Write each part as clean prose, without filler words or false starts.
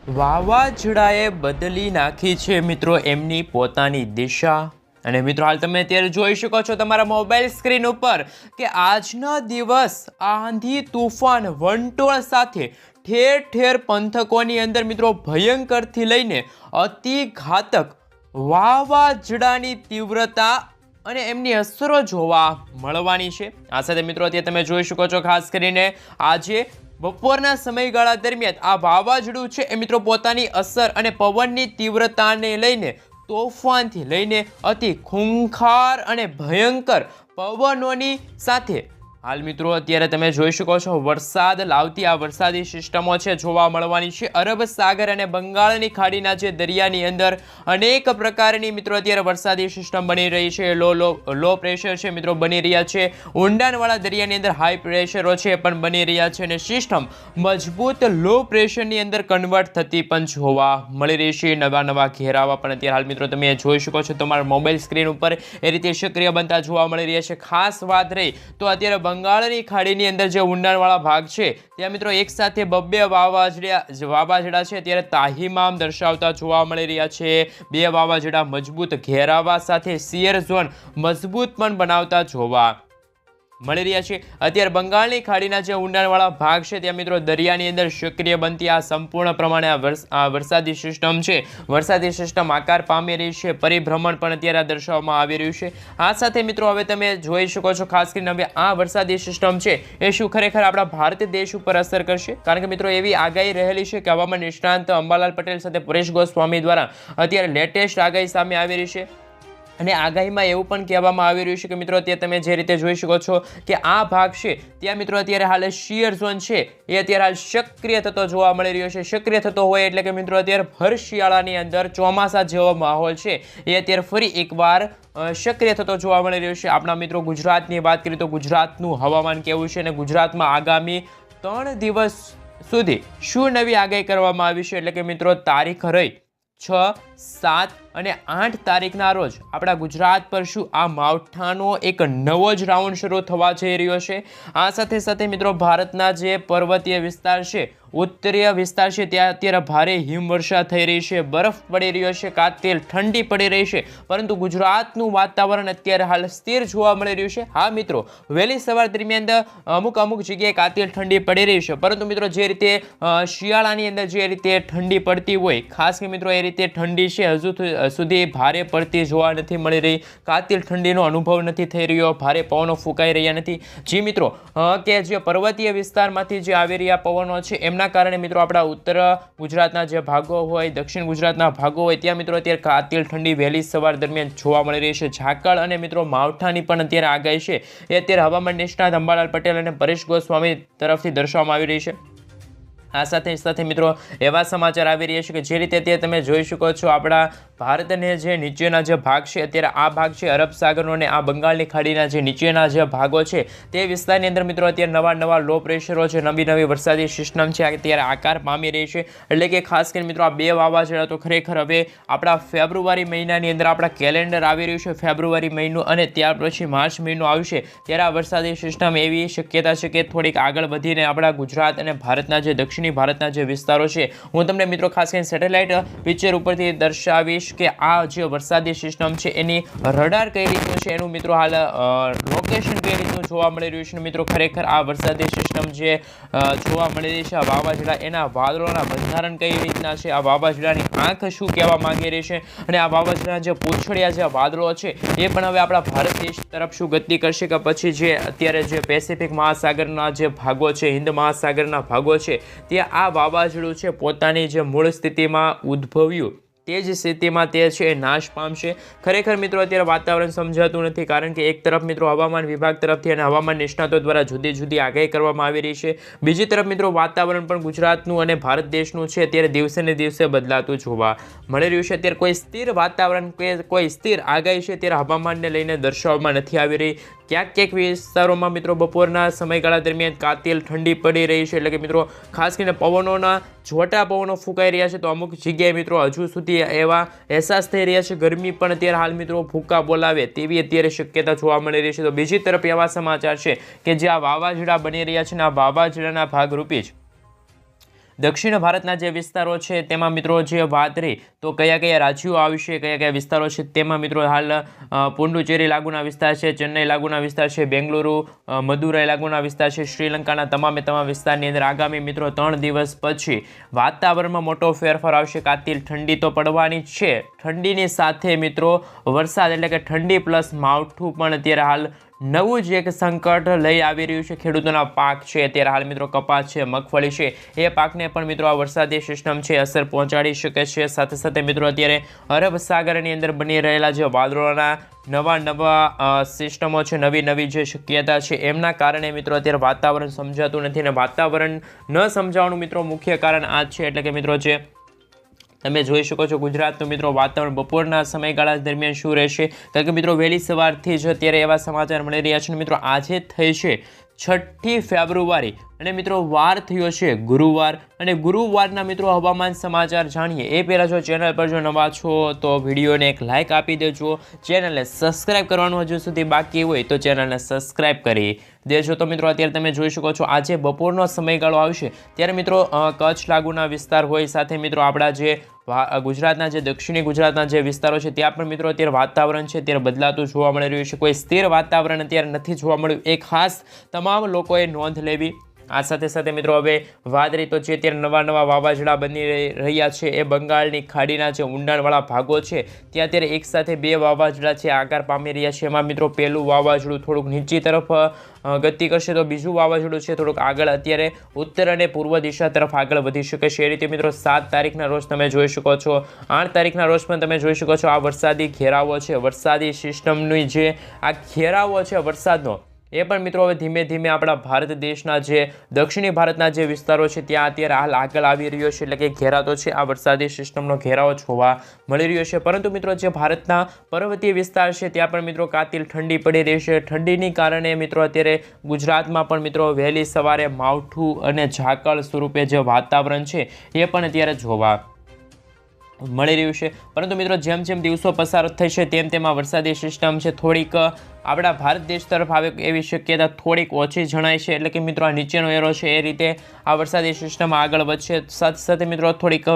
વાવાઝોડાએ બદલી નાખી છે મિત્રો એમની પોતાની દિશા। અને મિત્રો હાલ તમે અત્યારે જોઈ શકો છો તમારા મોબાઈલ સ્ક્રીન ઉપર કે આજનો દિવસ આંધી તૂફાન વંટોળ સાથે ઠેર ઠેર પંથકોની અંદર મિત્રો ભયંકરથી લઈને અતિ ઘાતક વાવાઝોડાની તીવ્રતા અને એમની અસરો જોવા મળવાની છે। આ સાથે મિત્રો અત્યારે તમે જોઈ શકો છો ખાસ કરીને આજે બપોરના સમયગાળા દરમિયાન આ વાવાઝોડું છે એ મિત્રો પોતાની અસર અને પવનની તીવ્રતાને લઈને તોફાનથી લઈને અતિ ખૂંખાર અને ભયંકર પવનોની સાથે હાલ મિત્રો અત્યારે તમે જોઈ શકો છો વરસાદ લાવતી આ વરસાદી સિસ્ટમો છે જોવા મળવાની છે। અરબ સાગર અને બંગાળની ખાડીના જે દરિયાની અંદર અનેક પ્રકારની મિત્રો અત્યારે વરસાદી સિસ્ટમ બની રહી છે। લો પ્રેશર છે મિત્રો બની રહ્યા છે, ઊંડાણવાળા દરિયાની અંદર હાઈ પ્રેશરો છે એ પણ બની રહ્યા છે અને સિસ્ટમ મજબૂત લો પ્રેશરની અંદર કન્વર્ટ થતી પણ જોવા મળી રહી છે। નવા નવા ઘેરાવા પણ અત્યારે હાલ મિત્રો તમે જોઈ શકો છો તમારા મોબાઈલ સ્ક્રીન ઉપર એ રીતે સક્રિય બનતા જોવા મળી રહ્યા છે। ખાસ વાત રહી તો અત્યારે બંગાળની ખાડીની અંદર જે ઊંડાણવાળા ભાગ છે ત્યાં મિત્રો એક સાથે બબ્બે વાવાઝોડા છે ત્યારે તાહીમામ દર્શાવતા જોવા મળી રહ્યા છે। બે વાવાઝોડા મજબૂત ઘેરાવા સાથે શિયર ઝોન મજબૂત પણ બનાવતા જોવા મળી રહ્યા છે। અત્યારે બંગાળની ખાડીના જે ઊંડાણવાળા ભાગ છે ત્યાં મિત્રો દરિયાની અંદર સક્રિય બનતી આ સંપૂર્ણ પ્રમાણે આ વરસાદી સિસ્ટમ છે વરસાદી સિસ્ટમ આકાર પામી રહી છે, પરિભ્રમણ પણ અત્યારે દર્શાવવામાં આવી રહ્યું છે। આ સાથે મિત્રો હવે તમે જોઈ શકો છો ખાસ કરીને હવે આ વરસાદી સિસ્ટમ છે એ શું ખરેખર આપણા ભારત દેશ ઉપર અસર કરશે? કારણ કે મિત્રો એવી આગાહી રહેલી છે કે હવામાન નિષ્ણાંત અંબાલાલ પટેલ સાથે પરેશ ગોસ્વામી દ્વારા અત્યારે લેટેસ્ટ આગાહી સામે આવી રહી છે અને આગાહીમાં એવું પણ કહેવામાં આવી રહ્યું છે કે મિત્રો અત્યારે તમે જે રીતે જોઈ શકો છો કે આ ભાગ છે ત્યાં મિત્રો અત્યારે હાલ શિયર ઝોન છે એ અત્યારે હાલ સક્રિય થતો જોવા મળી રહ્યો છે। સક્રિય થતો હોય એટલે કે મિત્રો અત્યારે ભર શિયાળાની અંદર ચોમાસા જેવો માહોલ છે એ અત્યારે ફરી એકવાર સક્રિય થતો જોવા મળી રહ્યો છે। આપણા મિત્રો ગુજરાતની વાત કરીએ તો ગુજરાતનું હવામાન કેવું છે અને ગુજરાતમાં આગામી 3 દિવસ સુધી શું નવી આગાહી કરવામાં આવી છે એટલે કે મિત્રો તારીખ રહી 6, 7 અને 8 તારીખના રોજ આપણા ગુજરાત પર શું આ માવઠાનો એક નવો જ રાઉન્ડ શરૂ થવા જઈ રહ્યો છે। આ સાથે સાથે મિત્રો ભારતના જે પર્વતીય વિસ્તાર છે ઉત્તરીય વિસ્તાર છે ત્યાં અત્યારે ભારે હિમવર્ષા થઈ રહી છે, બરફ પડી રહ્યો છે, કાતિલ ઠંડી પડી રહી છે, પરંતુ ગુજરાતનું વાતાવરણ અત્યારે હાલ સ્થિર જોવા મળી રહ્યું છે। હા મિત્રો વહેલી સવાર દરમિયાન અમુક જગ્યાએ કાતિલ ઠંડી પડી રહી છે, પરંતુ મિત્રો જે રીતે શિયાળાની અંદર જે રીતે ઠંડી પડતી હોય ખાસ કે મિત્રો એ રીતે ઠંડી છે હજુ સુધી ભારે પડતી જોવા નથી મળી રહી। કાતિલ ઠંડીનો અનુભવ નથી થઈ રહ્યો, ભારે પવનો ફૂંકાઈ રહ્યા નથી। જી મિત્રો કે જે પર્વતીય વિસ્તારમાંથી જે આવી રહ્યા પવનો છે એમના કારણે મિત્રો આપણા ઉત્તર ગુજરાતના જે ભાગો હોય, દક્ષિણ ગુજરાતના ભાગો હોય ત્યાં મિત્રો અત્યારે કાતિલ ઠંડી વહેલી સવાર દરમિયાન જોવા મળી રહી છે। ઝાકળ અને મિત્રો માવઠાની પણ અત્યારે આગાહી છે એ અત્યારે હવામાન નિષ્ણાત અંબાલાલ પટેલ અને પરેશ ગોસ્વામી તરફથી દર્શાવવામાં આવી રહી છે। આ સાથે મિત્રો એવા સમાચાર આવી રહ્યા છે કે જે રીતે અત્યારે તમે જોઈ શકો છો આપણા ભારતને જે નીચેના જે ભાગ છે અત્યારે આ ભાગ છે અરબ સાગરનો અને આ બંગાળની ખાડીના જે નીચેના જે ભાગો છે તે વિસ્તારની અંદર મિત્રો અત્યારે નવા લો પ્રેશરો છે, નવી વરસાદી સિસ્ટમ છે અત્યારે આકાર પામી રહી છે। એટલે કે ખાસ કરીને મિત્રો આ બે વાવાઝોડા તો ખરેખર હવે આપણા ફેબ્રુઆરી મહિનાની અંદર આપણા કેલેન્ડર આવી રહ્યું છે ફેબ્રુઆરી મહિનો અને ત્યાર પછી માર્ચ મહિનો આવશે ત્યારે આ વરસાદી સિસ્ટમ એવી શક્યતા છે કે થોડીક આગળ વધીને આપણા ગુજરાત અને ભારતના જે દક્ષિણી ભારતના જે વિસ્તારો છે હું તમને મિત્રો ખાસ કરીને સેટેલાઇટ પિક્ચર ઉપરથી દર્શાવીશ કે આ જે વરસાદી સિસ્ટમ છે એની રડાર કઈ રીતનું છે એનું મિત્રો હાલ લોકેશન કઈ રીતનું જોવા મળી રહ્યું છે। મિત્રો ખરેખર આ વરસાદી સિસ્ટમ જે જોવા મળી રહી છે આ વાવાઝોડા એના વાદળોના બંધારણ કઈ રીતના છે, આ વાવાઝોડાની આંખ શું કહેવા માંગી રહી છે અને આ વાવાઝોડાના જે પૂંછડિયા જે વાદળો છે એ પણ હવે આપણા ભારત દેશ તરફ શું ગતિ કરશે કે પછી જે અત્યારે જે પેસિફિક મહાસાગરના જે ભાગો છે, હિન્દ મહાસાગરના ભાગો છે ત્યાં આ વાવાઝોડું છે પોતાની જે મૂળ સ્થિતિમાં ઉદ્ભવ્યું તે જ સ્થિતિમાં તે છે નાશ પામશે। ખરેખર મિત્રો અત્યારે વાતાવરણ સમજાતું નથી કારણ કે એક તરફ મિત્રો હવામાન વિભાગ તરફથી અને હવામાન નિષ્ણાતો દ્વારા જુદી આગાહી કરવામાં આવી રહી છે, બીજી તરફ મિત્રો વાતાવરણ પણ ગુજરાતનું અને ભારત દેશનું છે અત્યારે દિવસે ને દિવસે બદલાતું જોવા મળી રહ્યું છે। અત્યારે કોઈ સ્થિર વાતાવરણ કે કોઈ સ્થિર આગાહી છે અત્યારે હવામાનને લઈને દર્શાવવામાં નથી આવી રહી। ક્યાંક વિસ્તારોમાં મિત્રો બપોરના સમયગાળા દરમિયાન કાતિલ ઠંડી પડી રહી છે એટલે કે મિત્રો ખાસ કરીને પવનોના જોટા પવનો ફૂંકાઈ રહ્યા છે તો અમુક જગ્યાએ મિત્રો હજુ સુધી એવા અહેસાસ થઈ રહ્યા છે ગરમી પણ અત્યારે હાલ મિત્રો ભૂકા બોલાવે તેવી અત્યારે શક્યતા જોવા મળી રહી છે। તો બીજી તરફ એવા સમાચાર છે કે જે આ વાવાઝોડા બની રહ્યા છે ને આ વાવાઝોડાના ભાગરૂપે જ દક્ષિણ ભારતના જે વિસ્તારો છે તેમાં મિત્રો જે વાત રહી તો કયા કયા રાજ્યો આવશે, કયા કયા વિસ્તારો છે તેમાં મિત્રો હાલ પુડુચેરી લાગુના વિસ્તાર છે, ચેન્નઈ લાગુના વિસ્તાર છે, બેંગલુરુ મદુરાઈ લાગુના વિસ્તાર છે, શ્રીલંકાના તમામે તમામ વિસ્તારની અંદર આગામી મિત્રો 3 દિવસ પછી વાતાવરણમાં મોટો ફેરફાર આવશે. કાતિલ ઠંડી તો પડવાની જ છે, ઠંડીની સાથે મિત્રો વરસાદ એટલે કે ઠંડી પ્લસ માવઠું પણ અત્યારે હાલ નવું જ એક સંકટ લઈ આવી રહ્યું છે. ખેડૂતોના પાક છે અત્યારે હાલ મિત્રો કપાસ છે, મગફળી છે, એ પાકને પણ મિત્રો આ વરસાદી સિસ્ટમ છે અસર પહોંચાડી શકે છે. સાથે સાથે મિત્રો અત્યારે અરબ સાગરની અંદર બની રહેલા જે વાદળોના નવા સિસ્ટમો છે, નવી જે શક્યતા છે એમના કારણે મિત્રો અત્યારે વાતાવરણ સમજાતું નથી. અને વાતાવરણ ન સમજાવવાનું મિત્રો મુખ્ય કારણ આ જ છે, એટલે કે મિત્રો જે તમે જોઈ શકો છો ગુજરાતનું મિત્રો વાતાવરણ બપોરના સમયગાળા દરમિયાન શું રહેશે, કારણ કે મિત્રો વહેલી સવારથી જ અત્યારે એવા સમાચાર મળી રહ્યા છે. મિત્રો આજે થઈ છે 6ઠી ફેબ્રુઆરી અને મિત્રો વાર થયો છે ગુરુવાર, અને ગુરુવારના મિત્રો હવામાન સમાચાર જાણીએ એ પહેલાં જો ચેનલ પર જો નવા છો તો વિડીયોને એક લાઇક આપી દેજો. ચેનલને સબસ્ક્રાઇબ કરવાનું હજુ સુધી બાકી હોય તો ચેનલને સબસ્ક્રાઇબ કરી દેજો. તો મિત્રો અત્યારે તમે જોઈ શકો છો આજે બપોરનો સમયગાળો આવશે ત્યારે મિત્રો કચ્છ લાગુના વિસ્તાર હોય, સાથે મિત્રો આપણા જે ગુજરાતના જે દક્ષિણી ગુજરાતના જે વિસ્તારો છે ત્યાં પણ મિત્રો અત્યારે વાતાવરણ છે અત્યારે બદલાતું જોવા મળી રહ્યું છે. કોઈ સ્થિર વાતાવરણ અત્યારે નથી જોવા મળ્યું, એ ખાસ તમામ લોકોએ નોંધ લેવી. આ સાથે સાથે મિત્રો હવે વાત રહી તો જે અત્યારે નવા વાવાઝોડા બની રહ્યા છે એ બંગાળની ખાડીના જે ઊંડાણવાળા ભાગો છે ત્યાં અત્યારે એકસાથે 2 વાવાઝોડા છે આકાર પામી રહ્યા છે. એમાં મિત્રો પહેલું વાવાઝોડું થોડુંક નીચી તરફ ગતિ કરશે તો બીજું વાવાઝોડું છે થોડુંક આગળ અત્યારે ઉત્તર અને પૂર્વ દિશા તરફ આગળ વધી શકે છે. એ રીતે મિત્રો 7 તારીખના રોજ તમે જોઈ શકો છો, 8 તારીખના રોજ પણ તમે જોઈ શકો છો આ વરસાદી ઘેરાવો છે, વરસાદી સિસ્ટમની જે આ ઘેરાવો છે વરસાદનો, એ પણ મિત્રો હવે ધીમે ધીમે આપણા ભારત દેશના જે દક્ષિણી ભારતના જે વિસ્તારો છે ત્યાં અત્યારે હાલ આગળ આવી રહ્યો છે, એટલે કે ઘેરાતો છે આ વરસાદી સિસ્ટમનો ઘેરાવો જોવા મળી રહ્યો છે. પરંતુ મિત્રો જે ભારતના પર્વતીય વિસ્તાર છે ત્યાં પણ મિત્રો કાતિલ ઠંડી પડી રહી છે. ઠંડીની કારણે મિત્રો અત્યારે ગુજરાતમાં પણ મિત્રો વહેલી સવારે માવઠું અને ઝાકળ સ્વરૂપે જે વાતાવરણ છે એ પણ અત્યારે જોવા મળી રહ્યું છે. પરંતુ મિત્રો જેમ જેમ દિવસો પસાર થશે તેમ આ વરસાદી સિસ્ટમ છે થોડીક આપણા ભારત દેશ તરફ આવે એવી શક્યતા થોડીક ઓછી જણાય છે. એટલે કે મિત્રો આ નીચેનો એરો છે એ રીતે આ વરસાદી સિસ્ટમ આગળ વધશે. સાથે સાથે મિત્રો થોડીક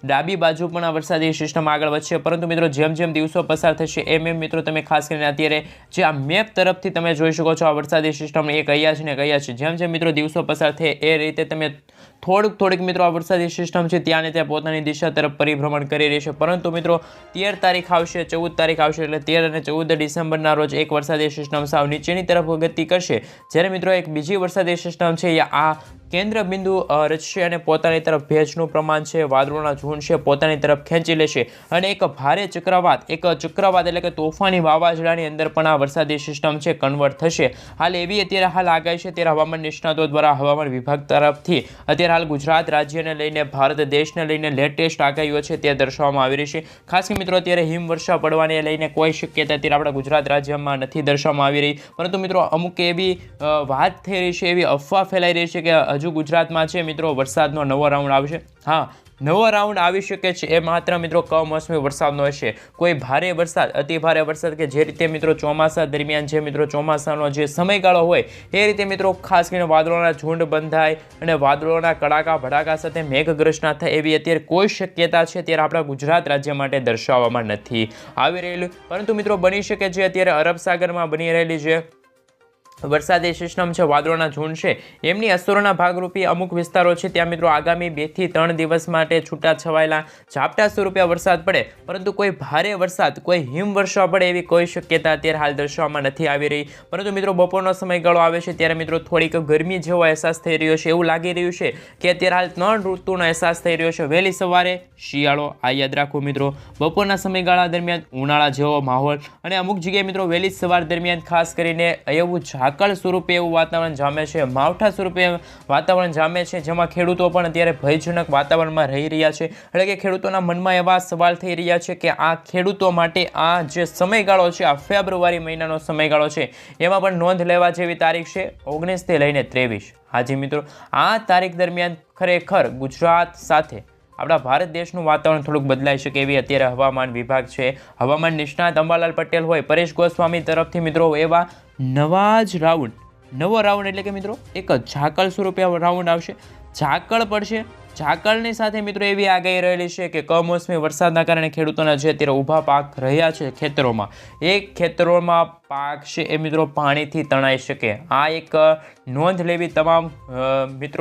ડાબી બાજુ પણ આ વરસાદી સિસ્ટમ આગળ વધશે. પરંતુ મિત્રો જેમ જેમ દિવસો પસાર થશે એમ મિત્રો તમે ખાસ કરીને અત્યારે જે આ મેપ તરફથી તમે જોઈ શકો છો આ વરસાદી સિસ્ટમ એ કયા છે ને કયા છે. જેમ જેમ મિત્રો દિવસો પસાર થાય એ રીતે તમે થોડીક મિત્રો આ વરસાદી સિસ્ટમ છે ત્યાં ને ત્યાં પોતાની દિશા તરફ પરિભ્રમણ કરી રહી છે. પરંતુ મિત્રો 13 તારીખ આવશે, 14 તારીખ આવશે, એટલે 13 અને 14 ડિસેમ્બરના રોજ એક વરસાદી સિસ્ટમ સાવ નીચેની તરફ ગતિ કરશે, જ્યારે મિત્રો એક બીજી વરસાદી સિસ્ટમ છે એ આ કેન્દ્ર બિંદુ રચશે અને પોતાની તરફ ભેજનું પ્રમાણ છે, વાદળોના ઝુંડ છે પોતાની તરફ ખેંચી લેશે અને એક ભારે ચક્રવાત એટલે કે તોફાની વાવાઝોડાની અંદર પણ આ વરસાદી સિસ્ટમ છે કન્વર્ટ થશે. હાલ એવી અત્યારે હાલ આગાહી છે ત્યારે હવામાન નિષ્ણાતો દ્વારા હવામાન વિભાગ તરફથી અત્યારે હાલ ગુજરાત રાજ્યને લઈને, ભારત દેશને લઈને લેટેસ્ટ આગાહીઓ છે તે દર્શાવવામાં આવી રહી છે. ખાસ કે મિત્રો અત્યારે હિમવર્ષા પડવાને લઈને કોઈ શક્યતા અત્યારે આપણા ગુજરાત રાજ્યમાં નથી દર્શાવવામાં આવી રહી. પરંતુ મિત્રો અમુક એવી વાત થઈ રહી છે, એવી અફવા ફેલાઈ રહી છે કે હજુ ગુજરાતમાં છે મિત્રો વરસાદનો નવો રાઉન્ડ આવશે. હા, નવો રાઉન્ડ આવી શકે છે, એ માત્ર મિત્રો કમોસમી વરસાદનો હશે. કોઈ ભારે વરસાદ, અતિ ભારે વરસાદ કે જે રીતે મિત્રો ચોમાસા દરમિયાન જે મિત્રો ચોમાસાનો જે સમયગાળો હોય એ રીતે મિત્રો ખાસ કરીને વાદળોના ઝુંડ બંધાય અને વાદળોના કડાકા ભડાકા સાથે મેઘગર્જના થાય એવી અત્યારે કોઈ શક્યતા છે ત્યારે આપણા ગુજરાત રાજ્ય માટે દર્શાવવામાં નથી આવી રહેલું. પરંતુ મિત્રો બની શકે છે અત્યારે અરબ સાગરમાં બની રહેલી છે વરસાદી સિસ્ટમ છે, વાદળોના ઝુંડ છે, એમની અસરોના ભાગરૂપે અમુક વિસ્તારો છે ત્યાં મિત્રો આગામી 2 થી 3 દિવસ માટે છૂટા છવાયેલા ઝાપટા સ્વરૂપે વરસાદ પડે. પરંતુ કોઈ ભારે વરસાદ, કોઈ હિમવર્ષા પડે એવી કોઈ શક્યતા અત્યારે હાલ દર્શાવવામાં નથી આવી રહી. પરંતુ મિત્રો બપોરનો સમયગાળો આવે છે ત્યારે મિત્રો થોડીક ગરમી જેવો અહેસાસ થઈ રહ્યો છે. એવું લાગી રહ્યું છે કે અત્યારે હાલ 3 ઋતુનો અહેસાસ થઈ રહ્યો છે. વહેલી સવારે શિયાળો, આ યાદ રાખો મિત્રો, બપોરના સમયગાળા દરમિયાન ઉનાળા જેવો માહોલ, અને અમુક જગ્યાએ મિત્રો વહેલી સવાર દરમિયાન ખાસ કરીને એવું ઝાકળ સ્વરૂપે એવું વાતાવરણ જામે છે, માવઠા સ્વરૂપે વાતાવરણ જામે છે, જેમાં ખેડૂતો પણ અત્યારે ભયજનક વાતાવરણમાં રહી રહ્યા છે. એટલે કે ખેડૂતોના મનમાં એવા સવાલ થઈ રહ્યા છે કે આ ખેડૂતો માટે આ જે સમયગાળો છે, આ ફેબ્રુઆરી મહિનાનો સમયગાળો છે, એમાં પણ નોંધ લેવા જેવી તારીખ છે 19 થી લઈને 23. હાજી મિત્રો, આ તારીખ દરમિયાન ખરેખર ગુજરાત સાથે આપણા ભારત દેશનું વાતાવરણ થોડુંક બદલાઈ શકે એવી અત્યારે હવામાન વિભાગ છે, હવામાન નિષ્ણાત અંબાલાલ પટેલ હોય, પરેશ ગોસ્વામી તરફથી મિત્રો એવા નવો રાઉન્ડ એટલે કે મિત્રો એક ઝાકળ સ્વરૂપે રાઉન્ડ આવશે. ઝાકળ પડશે, ઝાકળની સાથે મિત્રો એવી આગાહી રહેલી છે કે કમોસમી વરસાદના કારણે ખેડૂતોના જે અત્યારે ઊભા પાક રહ્યા છે ખેતરોમાં, એ ખેતરોમાં પાક છે એ મિત્રો પાણીથી તણાઈ શકે. આ એક નોંધ લેવી તમામ મિત્રો